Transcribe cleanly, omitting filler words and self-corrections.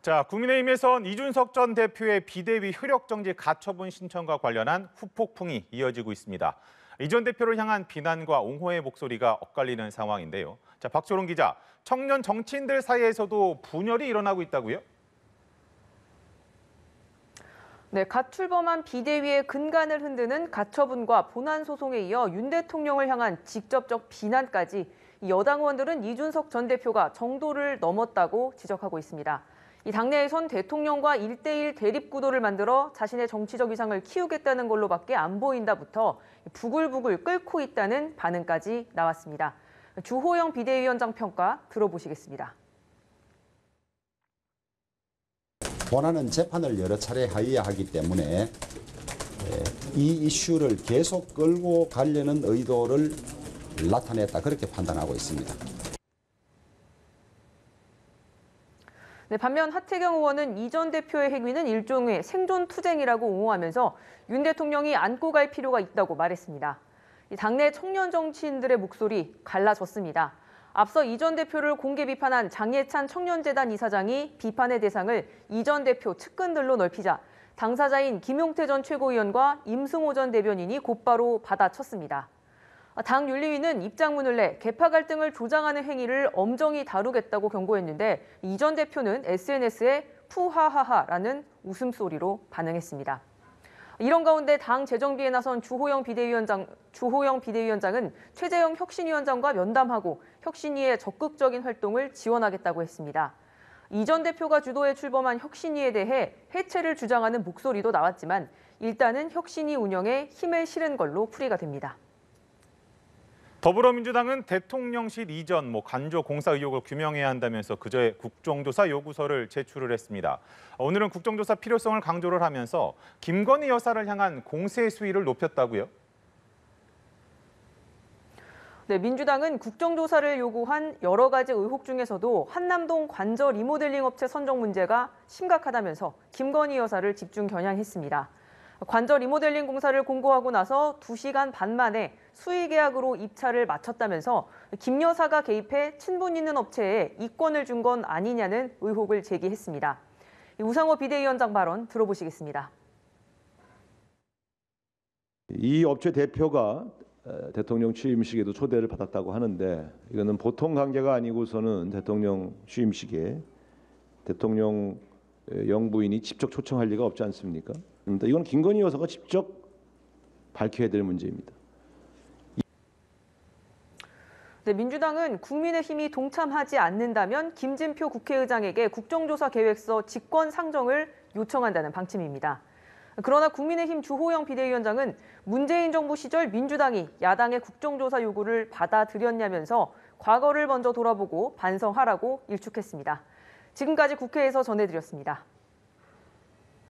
자, 국민의힘에선 이준석 전 대표의 비대위 효력 정지 가처분 신청과 관련한 후폭풍이 이어지고 있습니다. 이 전 대표를 향한 비난과 옹호의 목소리가 엇갈리는 상황인데요. 자, 박소롱 기자, 청년 정치인들 사이에서도 분열이 일어나고 있다고요? 네, 갓 출범한 비대위의 근간을 흔드는 가처분과 본안 소송에 이어 윤 대통령을 향한 직접적 비난까지 여당 의원들은 이준석 전 대표가 정도를 넘었다고 지적하고 있습니다. 이 당내에선 대통령과 1대1 대립 구도를 만들어 자신의 정치적 위상을 키우겠다는 걸로밖에 안 보인다부터 부글부글 끓고 있다는 반응까지 나왔습니다. 주호영 비대위원장 평가 들어보시겠습니다. 본안은 재판을 여러 차례 하여야 하기 때문에 이 이슈를 계속 끌고 가려는 의도를 나타냈다, 그렇게 판단하고 있습니다. 네, 반면 하태경 의원은 이 전 대표의 행위는 일종의 생존투쟁이라고 옹호하면서 윤 대통령이 안고 갈 필요가 있다고 말했습니다. 당내 청년 정치인들의 목소리 갈라졌습니다. 앞서 이 전 대표를 공개 비판한 장예찬 청년재단 이사장이 비판의 대상을 이 전 대표 측근들로 넓히자 당사자인 김용태 전 최고위원과 임승호 전 대변인이 곧바로 받아쳤습니다. 당 윤리위는 입장문을 내 계파 갈등을 조장하는 행위를 엄정히 다루겠다고 경고했는데 이 전 대표는 SNS에 푸하하하라는 웃음소리로 반응했습니다. 이런 가운데 당 재정비에 나선 주호영 비대위원장은 최재형 혁신위원장과 면담하고 혁신위의 적극적인 활동을 지원하겠다고 했습니다. 이 전 대표가 주도해 출범한 혁신위에 대해 해체를 주장하는 목소리도 나왔지만 일단은 혁신위 운영에 힘을 실은 걸로 풀이가 됩니다. 더불어민주당은 대통령실 이전 관저 공사 의혹을 규명해야 한다면서 그제 국정조사 요구서를 제출을 했습니다. 오늘은 국정조사 필요성을 강조를 하면서 김건희 여사를 향한 공세 수위를 높였다고요? 네, 민주당은 국정조사를 요구한 여러 가지 의혹 중에서도 한남동 관저 리모델링 업체 선정 문제가 심각하다면서 김건희 여사를 집중 겨냥했습니다. 관저 리모델링 공사를 공고하고 나서 2시간 반 만에 수의계약으로 입찰을 마쳤다면서 김 여사가 개입해 친분 있는 업체에 이권을 준 건 아니냐는 의혹을 제기했습니다. 우상호 비대위원장 발언 들어보시겠습니다. 이 업체 대표가 대통령 취임식에도 초대를 받았다고 하는데 이거는 보통 관계가 아니고서는 대통령 취임식에 대통령 영부인이 직접 초청할 리가 없지 않습니까? 이건 김건희 여사가 직접 밝혀야 될 문제입니다. 네, 민주당은 국민의힘이 동참하지 않는다면 김진표 국회의장에게 국정조사 계획서 직권 상정을 요청한다는 방침입니다. 그러나 국민의힘 주호영 비대위원장은 문재인 정부 시절 민주당이 야당의 국정조사 요구를 받아들였냐면서 과거를 먼저 돌아보고 반성하라고 일축했습니다. 지금까지 국회에서 전해드렸습니다.